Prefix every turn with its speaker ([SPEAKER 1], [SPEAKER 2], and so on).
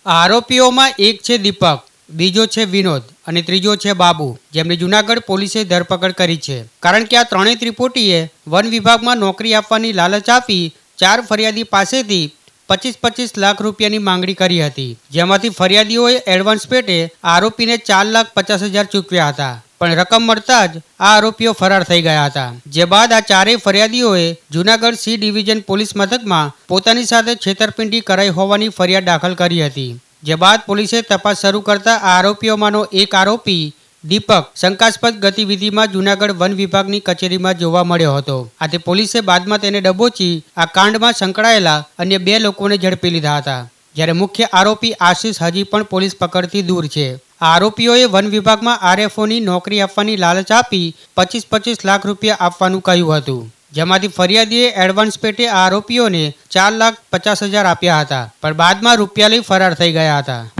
[SPEAKER 1] આરોપીઓમાં એક છે દીપક, બીજો છે વિનોદ અને ત્રીજો છે બાબુ, જેમની જૂનાગઢ પોલીસે ધરપકડ કરી છે. કારણ કે આ ત્રણેય ત્રિપુટીએ વન વિભાગમાં નોકરી આપવાની લાલચ આપી 4 ફરિયાદી પાસેથી 25-25 લાખ રૂપિયાની માંગણી કરી હતી, જેમાંથી ફરિયાદીઓએ એડવાન્સ પેટે આરોપીને 4,50,000 ચૂકવ્યા હતા. પણ રકમ મળતા જ આ આરોપીઓ ફરાર થઈ ગયા હતા. જે બાદ આ ચારેય ફરિયાદીઓએ જૂનાગઢ સી ડિવિઝન પોલીસ મથકમાં પોતાની સાથે છેતરપિંડી કરાઈ હોવાની ફરિયાદ દાખલ કરી હતી. જે બાદ પોલીસે તપાસ શરૂ કરતા આ આરોપીઓમાંનો એક આરોપી દીપક શંકાસ્પદ ગતિવિધિમાં જૂનાગઢ વન વિભાગની કચેરીમાં જોવા મળ્યો હતો. આથી પોલીસે બાદમાં તેને દબોચી આ કાંડમાં સંકળાયેલા અન્ય 2 લોકોને ઝડપી લીધા હતા. જ્યારે મુખ્ય આરોપી આશિષ હજી પણ પોલીસ પકડથી દૂર છે. આરોપીઓએ વન વિભાગમાં આરએફઓની નોકરી આપવાની લાલચ આપી 25-25 લાખ રૂપિયા આપવાનું કહ્યું હતું, જેમાંથી ફરિયાદીએ એડવાન્સ પેટે આરોપીઓને 4,50,000 આપ્યા હતા, પણ બાદમાં રૂપિયા લઈ ફરાર થઈ ગયા હતા.